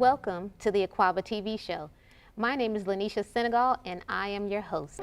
Welcome to the Aquaba TV show. My name is Laneesha Senegal and I am your host.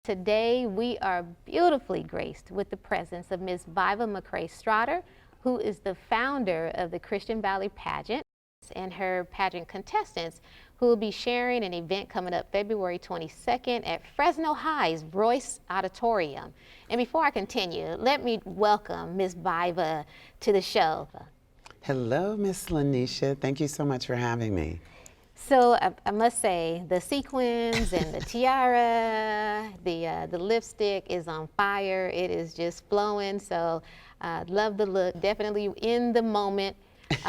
Today, we are beautifully graced with the presence of Miss Viva Straughter, who is the founder of the Christian Valley Pageant, and her pageant contestants, who will be sharing an event coming up February 22nd at Fresno High's Royce auditorium. And before I continue, let me welcome Miss Viva to the show. Hello, Miss Laneesha. Thank you so much for having me. So I must say, the sequins and the tiara, the lipstick is on fire. It is just flowing. So love the look. Definitely in the moment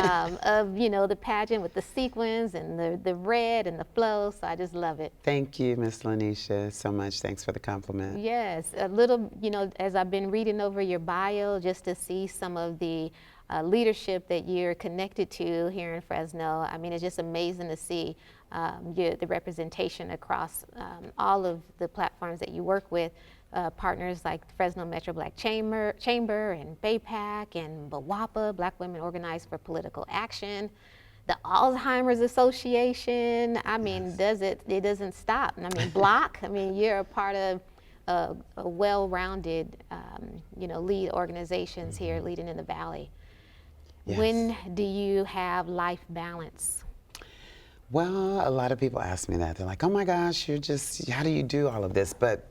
of the pageant with the sequins and the red and the flow. So I just love it. Thank you, Miss Laneesha, so much. Thanks for the compliment. Yes, a little, as I've been reading over your bio, just to see some of the leadership that you're connected to here in Fresno. I mean, it's just amazing to see the representation across all of the platforms that you work with, partners like Fresno Metro Black Chamber and BAPAC and BWAPA, Black Women Organized for Political Action, the Alzheimer's Association. I mean, Yes. it doesn't stop. I mean, Block, I mean, you're a part of a well-rounded, lead organizations here leading in the Valley. Yes. When do you have life balance? Well, a lot of people ask me that. They're like, oh my gosh, how do you do all of this? But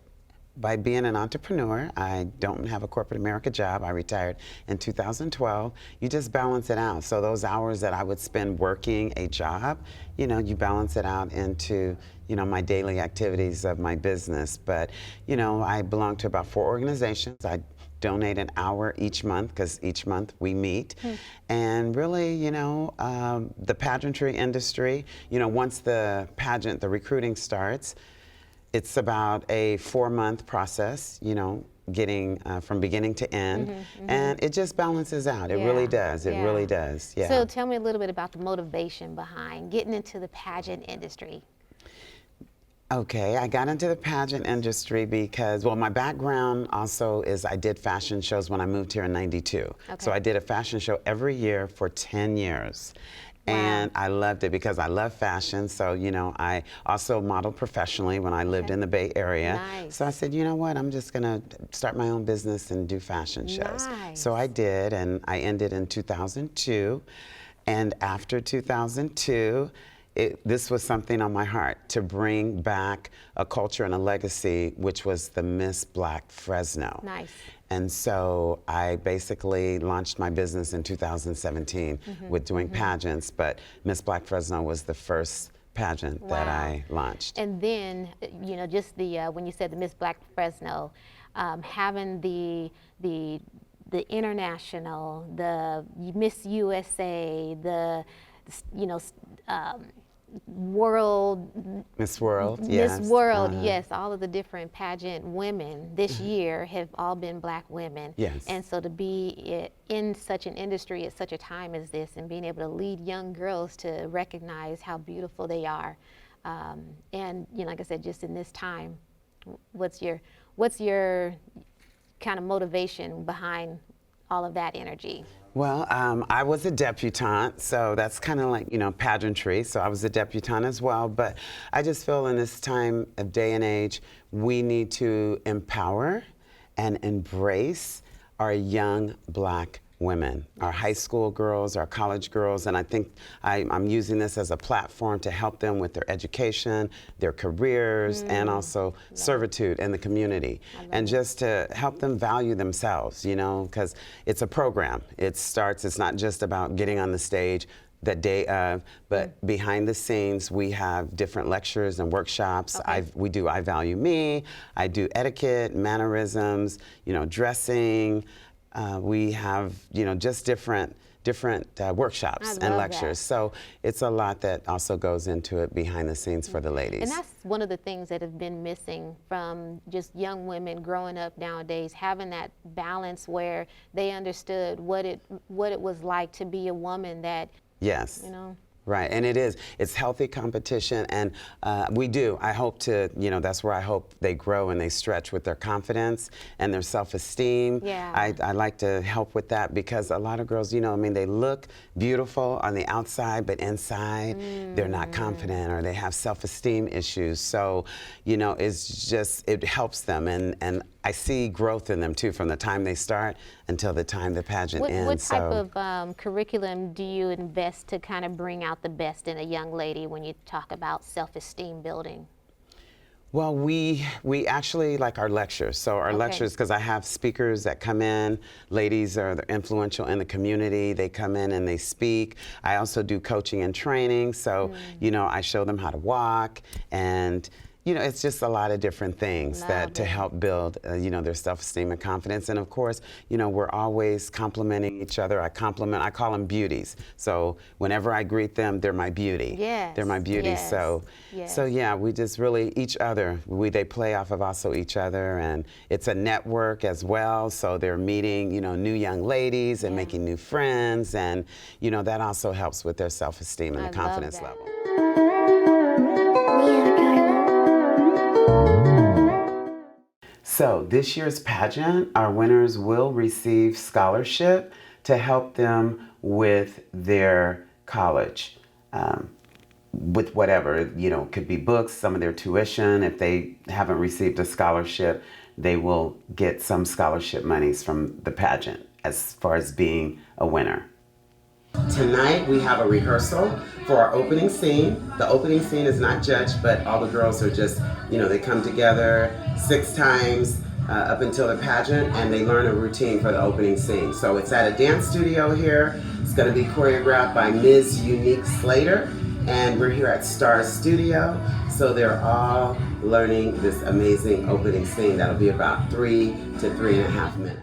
by being an entrepreneur, I don't have a corporate America job. I retired in 2012. You just balance it out. So those hours that I would spend working a job, you balance it out into, my daily activities of my business. But, I belong to about 4 organizations. I donate an hour each month because each month we meet. And really, the pageantry industry, once the recruiting starts, it's about a 4-month process, getting from beginning to end. And it just balances out. It really does. It really does. Yeah. So tell me a little bit about the motivation behind getting into the pageant industry. Okay, I got into the pageant industry because, well, my background also is I did fashion shows when I moved here in '92. Okay. So I did a fashion show every year for 10 years. Wow. And I loved it because I love fashion. So, I also modeled professionally when I lived in the Bay Area. Nice. So I said, you know what, I'm just going to start my own business and do fashion shows. Nice. So I did, and I ended in 2002. And after 2002, this was something on my heart, to bring back a culture and a legacy, which was the Miss Black Fresno. Nice. And so I basically launched my business in 2017 with doing pageants, but Miss Black Fresno was the first pageant that I launched. And then, just when you said the Miss Black Fresno, having the international, the Miss USA, the, World, Miss World, yes. Miss World, yes. All of the different pageant women this year have all been Black women. Yes. And so to be in such an industry at such a time as this, and being able to lead young girls to recognize how beautiful they are, and like I said, just in this time, what's your kind of motivation behind all of that energy? Well, I was a debutante, so that's kind of like, pageantry. So I was a debutante as well. But I just feel in this time of day and age, we need to empower and embrace our young Black women, our high school girls, our college girls, and I think I'm using this as a platform to help them with their education, their careers, and also servitude in the community, and just to help them value themselves, you know, because it's a program. It's not just about getting on the stage the day of, but behind the scenes we have different lectures and workshops. We do I Value Me, I do etiquette, mannerisms, you know, dressing. We have, you know, just different workshops and lectures. So it's a lot that also goes into it behind the scenes for the ladies. And that's one of the things that have been missing from just young women growing up nowadays, having that balance where they understood what it was like to be a woman that, yes. you know. Right, and it's healthy competition, and I hope to, you know, that's where I hope they grow and they stretch with their confidence and their self-esteem. Yeah. I like to help with that because a lot of girls, you know, I mean, they look beautiful on the outside, but inside they're not confident or they have self-esteem issues. So, you know, it helps them, and I see growth in them too from the time they start until the time the pageant ends. What type of curriculum do you invest to kind of bring out the best in a young lady when you talk about self-esteem building? Well, we actually like our lectures. So our lectures, because I have speakers that come in, ladies are influential in the community. They come in and they speak. I also do coaching and training. So, you know, I show them how to walk, and you know, it's just a lot of different things to help build, you know, their self-esteem and confidence. And of course, you know, we're always complimenting each other. I call them beauties. So whenever I greet them, they're my beauty. Yes. They're my beauty. Yes. So yeah, we just really, each other, they play off of also each other, and it's a network as well. So they're meeting, you know, new young ladies and making new friends, and, you know, that also helps with their self-esteem and the confidence level. So this year's pageant, our winners will receive scholarship to help them with their college, with whatever, you know, could be books, some of their tuition. If they haven't received a scholarship, they will get some scholarship monies from the pageant as far as being a winner. Tonight we have a rehearsal for our opening scene. The opening scene is not judged, but all the girls are just, you know, they come together 6 times up until the pageant, and they learn a routine for the opening scene. So it's at a dance studio here. It's going to be choreographed by Ms. Unique Slater, and we're here at Star Studio. So they're all learning this amazing opening scene that'll be about 3 to 3.5 minutes.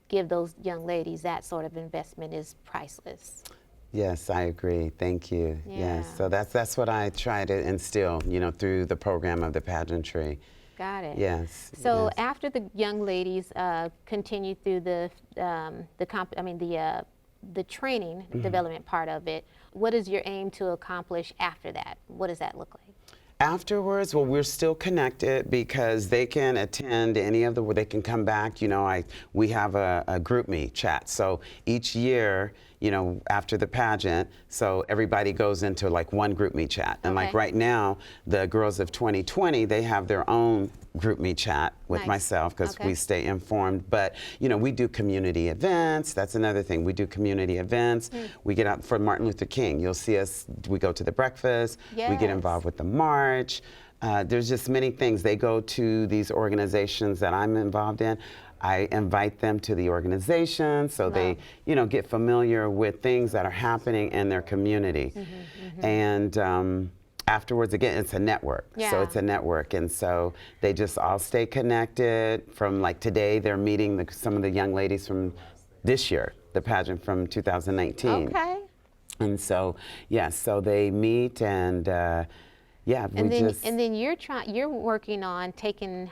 Give those young ladies that sort of investment is priceless. Yes, I agree. Thank you. Yeah. Yes, so that's what I try to instill, you know, through the program of the pageantry. Got it. Yes. So yes. after the young ladies continue through the training development part of it, what is your aim to accomplish after that? What does that look like? Afterwards, well, we're still connected because they can attend any of they can come back. You know, we have a group me chat. So each year, you know, after the pageant, so everybody goes into like one group me chat. And like right now, the girls of 2020, they have their own group me chat with myself because we stay informed. But, you know, we do community events. That's another thing. We do community events. We get out for Martin Luther King. You'll see us, we go to the breakfast. We get involved with the march. There's just many things. They go to these organizations that I'm involved in. I invite them to the organization so they, you know, get familiar with things that are happening in their community. And afterwards, again, it's a network. So Yeah. it's a network. And so they just all stay connected. From like today, they're meeting some of the young ladies from this year, the pageant from 2019. Okay. And so, yeah, so they meet and yeah, And then you're working on taking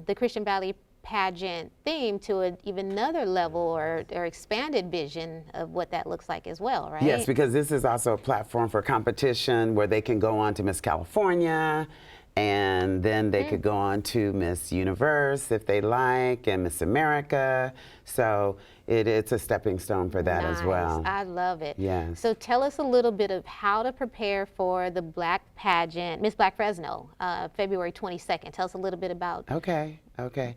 the Christian Valley pageant theme to even another level or expanded vision of what that looks like as well, right? Yes, because this is also a platform for competition where they can go on to Miss California, and then they could go on to Miss Universe if they like, and Miss America. So it's a stepping stone for that as well. Nice. I love it. Yes. So tell us a little bit of how to prepare for the Black pageant, Miss Black Fresno, February 22nd. Tell us a little bit about Okay.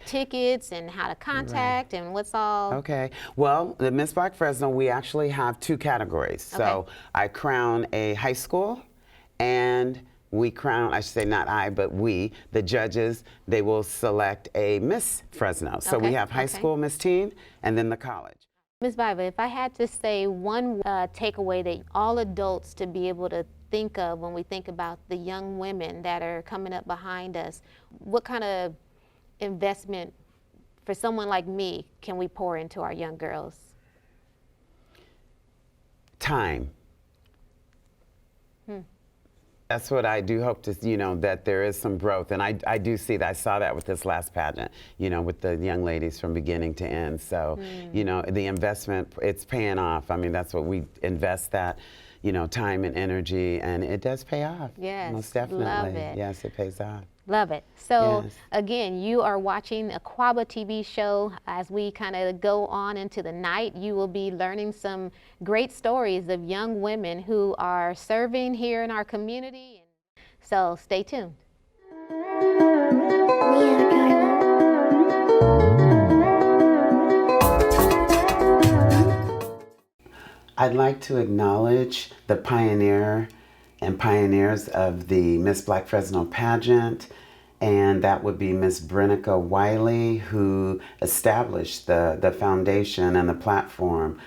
tickets and how to contact and what's all. Okay. Well, the Miss Black Fresno, we actually have two categories. So Okay. I crown a high school, and we crown, I should say not I, but we, the judges, they will select a Miss Fresno. So we Okay, have high okay. school Miss Teen and then the college. Ms. Viva, if I had to say one takeaway that all adults to be able to think of when we think about the young women that are coming up behind us, what kind of investment for someone like me can we pour into our young girls? Time. That's what I do hope to, that there is some growth. And I do see that. I saw that with this last pageant, with the young ladies from beginning to end. So, the investment, it's paying off. I mean, that's what we invest that, time and energy, and it does pay off. Yes, Most definitely. love it. Yes, it pays off. Love it. So Yes. again, you are watching a Kouadio TV show. As we kind of go on into the night, you will be learning some great stories of young women who are serving here in our community. So stay tuned. I'd like to acknowledge the pioneers of the Miss Black Fresno pageant, and that would be Miss Brenica Wiley, who established the foundation and the platform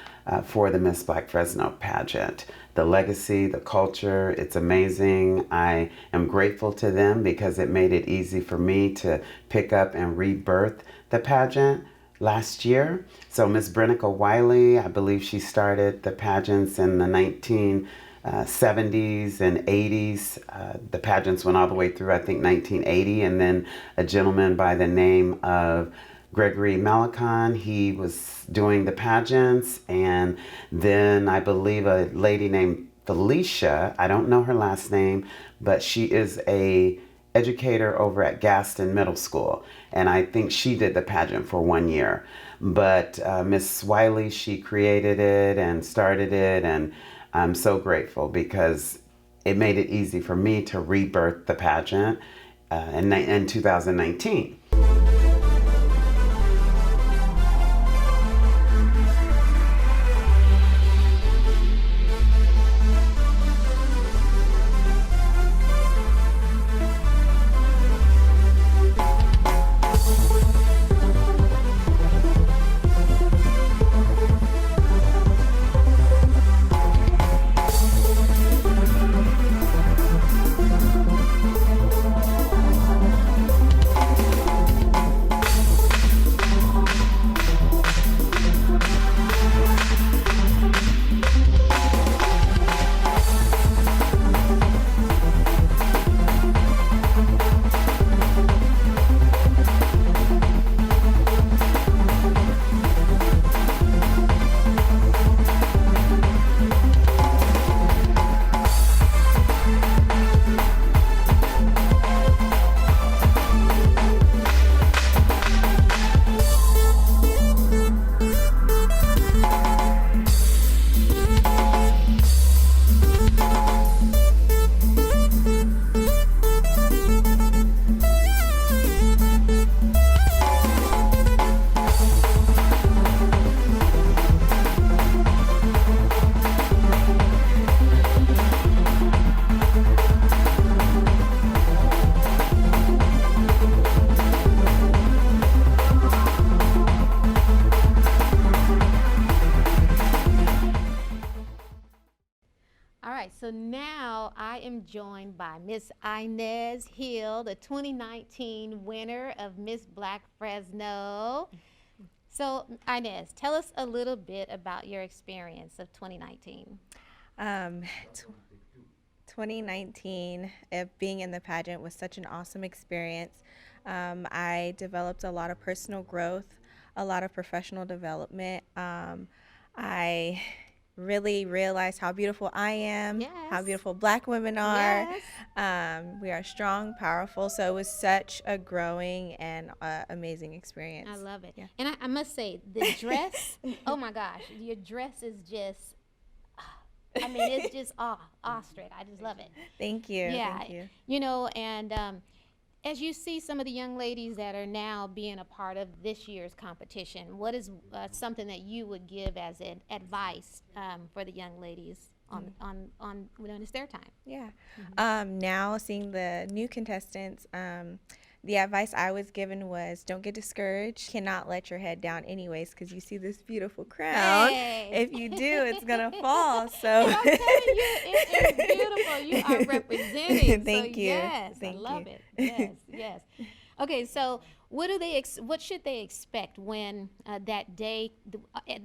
for the Miss Black Fresno pageant. The legacy, the culture, it's amazing. I am grateful to them because it made it easy for me to pick up and rebirth the pageant last year. So Miss Brenica Wiley, I believe she started the pageants in the 1970s and 80s. The pageants went all the way through, I think, 1980. And then a gentleman by the name of Gregory Malicon, he was doing the pageants. And then I believe a lady named Felicia, I don't know her last name, but she is a educator over at Gaston Middle School, and I think she did the pageant for 1 year. But Miss Wiley, she created it and started it, and I'm so grateful because it made it easy for me to rebirth the pageant in 2019. so now I am joined by Miss Inez Hill, the 2019 winner of Miss Black Fresno. So Inez, tell us a little bit about your experience of 2019. Um, tw 2019, being in the pageant was such an awesome experience. I developed a lot of personal growth, a lot of professional development. I really realized how beautiful I am, how Yes. beautiful Black women are. Yes. We are strong, powerful. So it was such a growing and amazing experience. I love it. Yeah. And I must say, the dress, oh my gosh, your dress is just, I mean, it's just awestruck. I just love it. Thank you. Yeah, Thank you. you know, and as you see some of the young ladies that are now being a part of this year's competition, what is something that you would give as an advice for the young ladies on when it's their time? Yeah. Now seeing the new contestants, the advice I was given was don't get discouraged. Cannot let your head down anyways because you see this beautiful crown. Hey. If you do, it's going to fall. So And I'm telling you, it is beautiful. You are representing. Thank so you. Yes, Thank I love you. it. Yes, yes. Okay, so what do they? What should they expect when that day,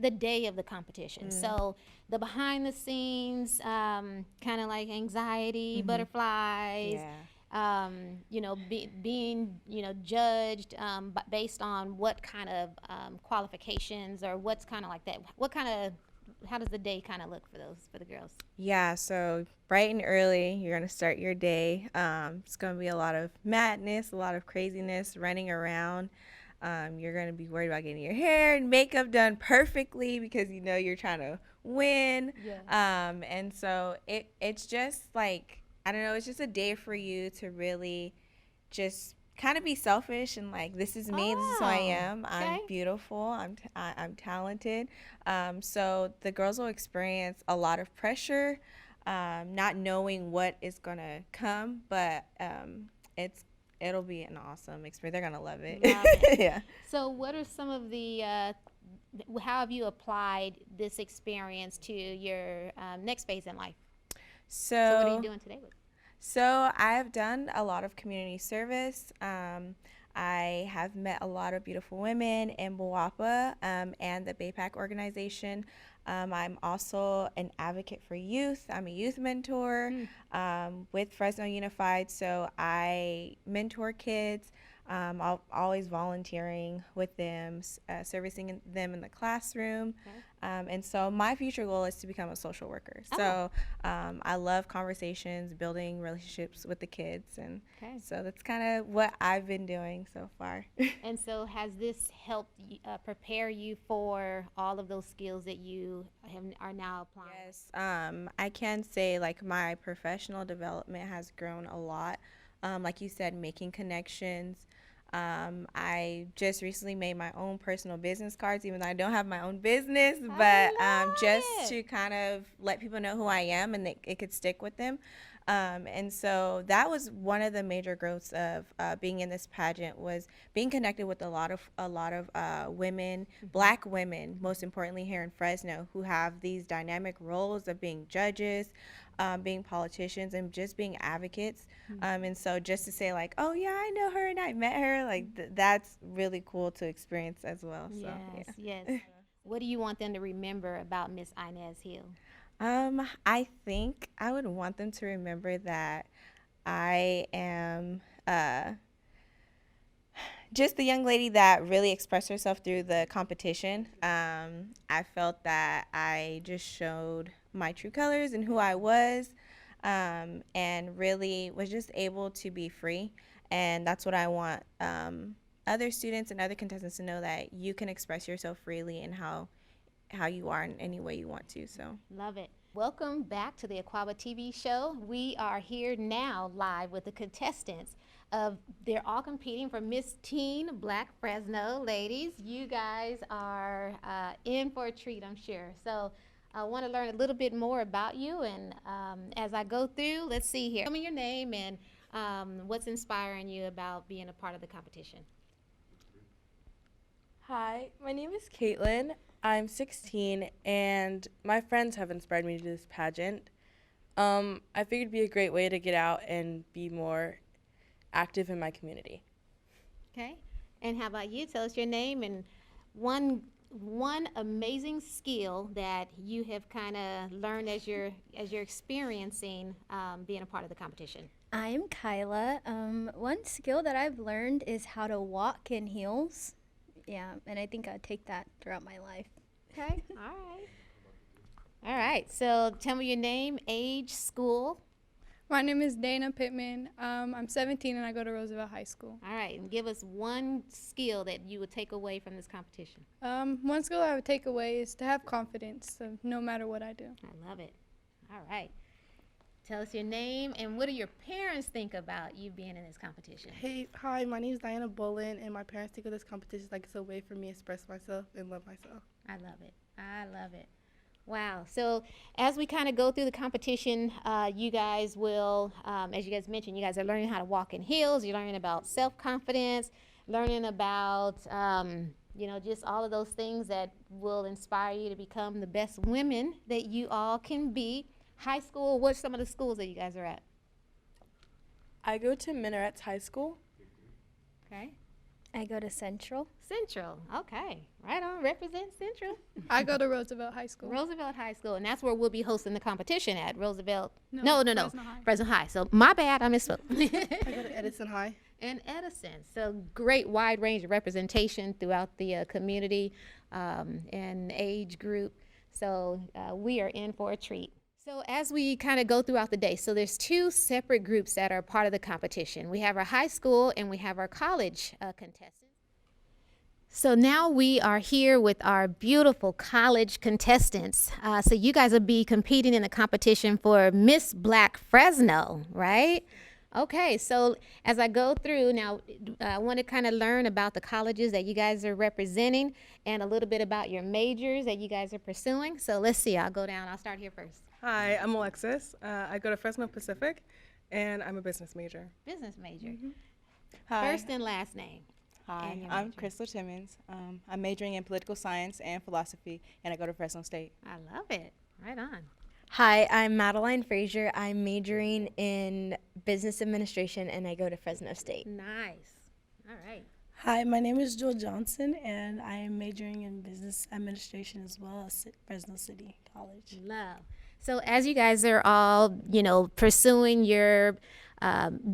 the day of the competition? So the behind the scenes, kind of like anxiety, butterflies. Yeah. You know, being, you know, judged based on what kind of qualifications or what's kind of like that. What kind of, how does the day kind of look for the girls? Yeah, so bright and early, you're going to start your day. It's going to be a lot of madness, a lot of craziness, running around. You're going to be worried about getting your hair and makeup done perfectly because you know you're trying to win. Yeah. And so it's just like, I don't know, it's just a day for you to really just kind of be selfish and like, this is me, this is who I am. okay. I'm beautiful, I'm talented. So the girls will experience a lot of pressure, not knowing what is gonna come, but it'll be an awesome experience. They're gonna love it. Love it. Yeah. So what are some of the, how have you applied this experience to your next phase in life? So what are you doing today with it? So I've done a lot of community service. I have met a lot of beautiful women in Boapa and the BayPAC organization. I'm also an advocate for youth. I'm a youth mentor with Fresno Unified. So I mentor kids. Always volunteering with them, servicing them in the classroom. Okay. And so my future goal is to become a social worker. So I love conversations, building relationships with the kids. And Okay. so that's kind of what I've been doing so far. And so has this helped prepare you for all of those skills that you are now applying? Yes, I can say like my professional development has grown a lot. Like you said, making connections. I just recently made my own personal business cards, even though I don't have my own business, but just to kind of let people know who I am and it could stick with them. And so that was one of the major growths of being in this pageant was being connected with a lot of women, Black women, most importantly here in Fresno, who have these dynamic roles of being judges, being politicians, and just being advocates. And so just to say like, oh yeah, I know her and I met her, like that's really cool to experience as well. So Yes, yeah. yes. What do you want them to remember about Miss Inez Hill? I think I would want them to remember that I am just the young lady that really expressed herself through the competition. I felt that I just showed my true colors and who I was, and really was just able to be free. And that's what I want other students and other contestants to know, that you can express yourself freely and how you are in any way you want to. So Love it. Welcome back to the Aquaba TV show. We are here now live with the contestants they're all competing for Miss Teen Black Fresno. Ladies, you guys are in for a treat, I'm sure. So I want to learn a little bit more about you, and as I go through, let's see here. Tell me your name and what's inspiring you about being a part of the competition. Hi, my name is Caitlin. I'm 16, and my friends have inspired me to do this pageant. I figured it'd be a great way to get out and be more active in my community. Okay. And how about you? Tell us your name and one amazing skill that you have kind of learned as you're experiencing being a part of the competition. I'm Kyla. One skill that I've learned is how to walk in heels. Yeah, and I think I'd take that throughout my life. Okay. All right. All right. So tell me your name, age, school. My name is Dana Pittman. I'm 17 and I go to Roosevelt High School. All right. And give us one skill that you would take away from this competition. One skill I would take away is to have confidence, so no matter what I do. I love it. All right. Tell us your name and what do your parents think about you being in this competition? Hi, my name is Diana Bolin, and my parents think of this competition like it's a way for me to express myself and love myself. I love it. I love it. Wow. So as we kind of go through the competition, you guys will, as you guys mentioned, you guys are learning how to walk in heels. You're learning about self-confidence, learning about, just all of those things that will inspire you to become the best women that you all can be. High school, what's some of the schools that you guys are at? I go to Minarets High School. Okay. I go to Central. Central. Okay. Right on. Represent Central. I go to Roosevelt High School. Roosevelt High School. And that's where we'll be hosting the competition at Roosevelt. No. Fresno High. So my bad. I misspoke. I go to Edison High. And Edison. So great wide range of representation throughout the community and age group. So we are in for a treat. So as we kind of go throughout the day, so there's two separate groups that are part of the competition. We have our high school and we have our college contestants. So now we are here with our beautiful college contestants. So you guys will be competing in a competition for Miss Black Fresno, right? Okay, so as I go through now, I want to kind of learn about the colleges that you guys are representing and a little bit about your majors that you guys are pursuing. So let's see, I'll go down. I'll start here first. Hi, I'm Alexis. I go to Fresno Pacific, and I'm a business major. Business major. Hi. First and last name. Hi, and your I'm major. Crystal Timmons. I'm majoring in political science and philosophy, and I go to Fresno State. I love it. Right on. Hi, I'm Madeline Frazier. I'm majoring in business administration and I go to Fresno State. Nice. All right. Hi, my name is Joel Johnson, and I am majoring in business administration as well as Fresno City College. Love. So as you guys are all, pursuing your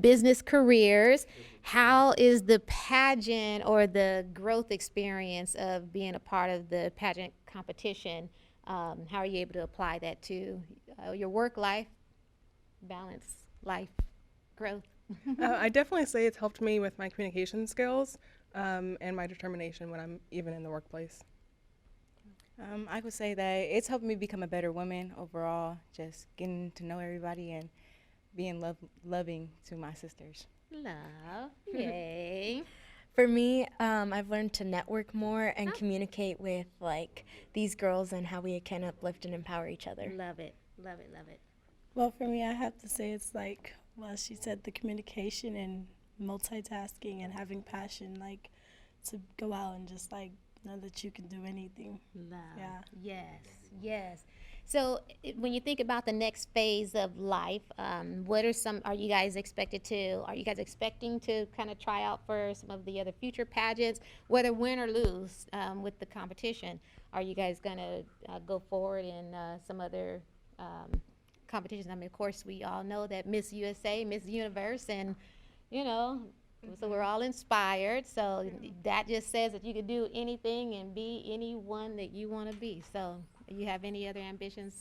business careers, how is the pageant or the growth experience of being a part of the pageant competition? How are you able to apply that to your work life, balance, life, growth? I definitely say it's helped me with my communication skills and my determination when I'm even in the workplace. I would say that it's helped me become a better woman overall, just getting to know everybody and being loving to my sisters. Love. Yay. For me, I've learned to network more and communicate with these girls and how we can uplift and empower each other. Love it. Love it. Love it. Well, for me, I have to say it's she said the communication and multitasking and having passion, to go out and just know that you can do anything. Love. Yeah. Yes. Yes. So when you think about the next phase of life, are you guys expecting to kind of try out for some of the other future pageants, whether win or lose with the competition? Are you guys going to go forward in some other competitions? I mean, of course, we all know that Miss USA, Miss Universe, and, so we're all inspired. So that just says that you can do anything and be anyone that you want to be. So you have any other ambitions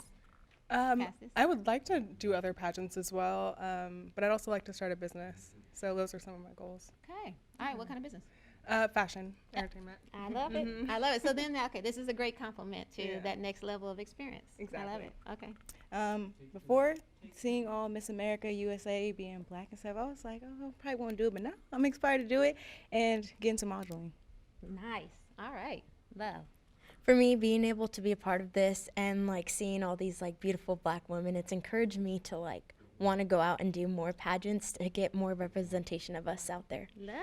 past this? I would like to do other pageants as well, but I'd also like to start a business. So those are some of my goals. Okay. All right. What kind of business? Fashion, entertainment. I love it. I love it. So then, okay, this is a great compliment to that next level of experience. Exactly. I love it. Okay. Before seeing all Miss America, USA, being black and stuff, I was like, oh, I probably won't do it, but now I'm inspired to do it and get into modeling. Nice. All right. Love. For me, being able to be a part of this and seeing all these beautiful black women, it's encouraged me to want to go out and do more pageants to get more representation of us out there. Love.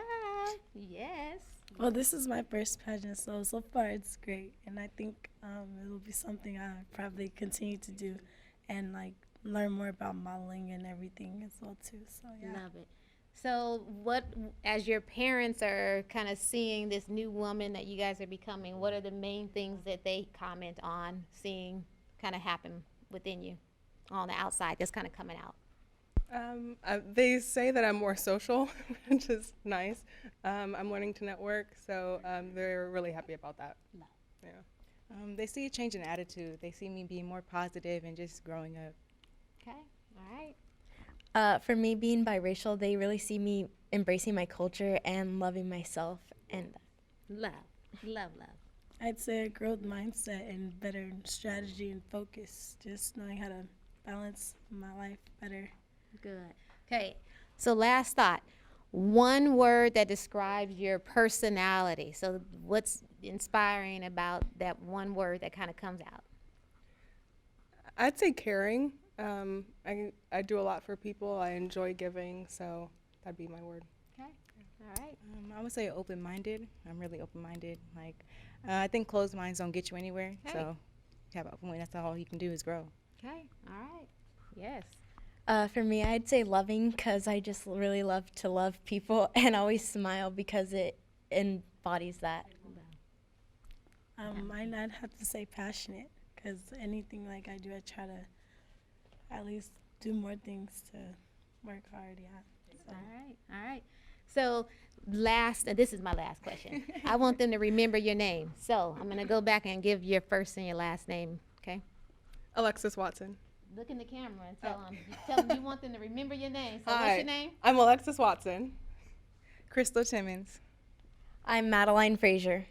Yes. Well, this is my first pageant, so far it's great, and I think it'll be something I probably continue to do, and learn more about modeling and everything as well too. So yeah. Love it. So what, as your parents are kind of seeing this new woman that you guys are becoming, what are the main things that they comment on seeing kind of happen within you on the outside that's kind of coming out? They say that I'm more social, which is nice. I'm learning to network, so they're really happy about that. Yeah. They see a change in attitude. They see me being more positive and just growing up. Okay, all right. For me, being biracial, they really see me embracing my culture and loving myself. And Love, love, love. I'd say a growth mindset and better strategy and focus. Just knowing how to balance my life better. Good. Okay, so last thought. One word that describes your personality. So what's inspiring about that one word that kind of comes out? I'd say caring. I do a lot for people. I enjoy giving, so that'd be my word. Okay, all right. I would say open-minded. I'm really open-minded. Like, I think closed minds don't get you anywhere. Okay. So, you have an open mind. That's all you can do is grow. Okay, all right. Yes. for me, I'd say loving, because I just really love to love people and always smile because it embodies that. I'd have to say passionate, because anything like I do, I try to at least do more things to work hard, yeah. So. All right. So this is my last question. I want them to remember your name. So I'm going to go back and give your first and your last name, okay? Alexis Watson. Look in the camera and tell them you want them to remember your name. So what's your name? I'm Alexis Watson. Crystal Timmons. I'm Madeline Frazier.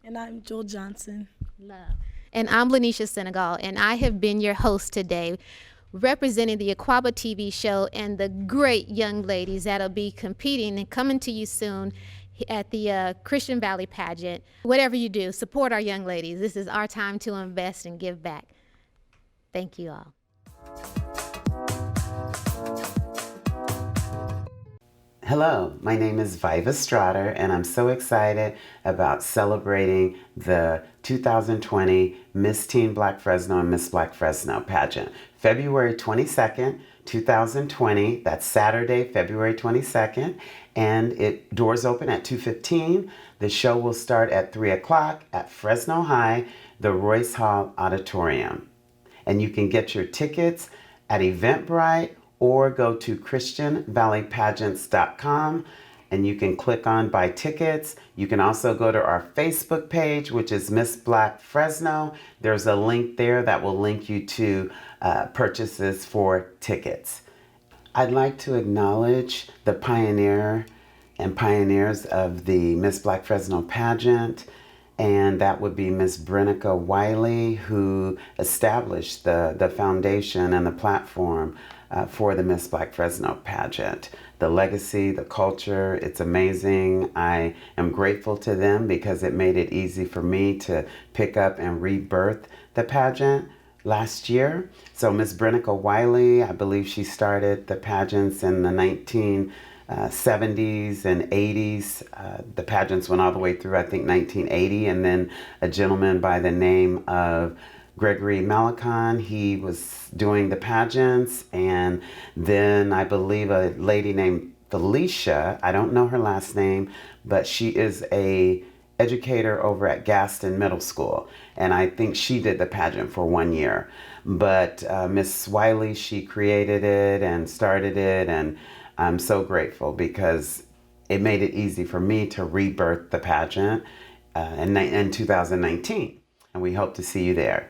And I'm Joel Johnson. Love. And I'm Laneesha Senegal, and I have been your host today, representing the Aquaba TV show and the great young ladies that'll be competing and coming to you soon at the Christian Valley Pageant. Whatever you do, support our young ladies. This is our time to invest and give back. Thank you all. Hello, my name is Viva Straughter, and I'm so excited about celebrating the 2020 Miss Teen Black Fresno and Miss Black Fresno pageant. February 22nd, 2020, that's Saturday, February 22nd, and doors open at 2:15. The show will start at 3 o'clock at Fresno High, the Royce Hall Auditorium. And you can get your tickets at Eventbrite or go to christianvalleypageants.com and you can click on buy tickets. You can also go to our Facebook page, which is Miss Black Fresno. There's a link there that will link you to purchases for tickets. I'd like to acknowledge the pioneers of the Miss Black Fresno pageant, and that would be Miss Brenica Wiley, who established the foundation and the platform for the Miss Black Fresno pageant. The legacy, the culture, it's amazing. I am grateful to them because it made it easy for me to pick up and rebirth the pageant last year. So Miss Brenica Wiley, I believe she started the pageants in the 1970s and 80s. The pageants went all the way through, I think, 1980, and then a gentleman by the name of Gregory Malakon, he was doing the pageants, and then I believe a lady named Felicia, I don't know her last name, but she is a educator over at Gaston Middle School, and I think she did the pageant for 1 year. But Miss Wiley, she created it and started it, and I'm so grateful because it made it easy for me to rebirth the pageant in 2019, and we hope to see you there.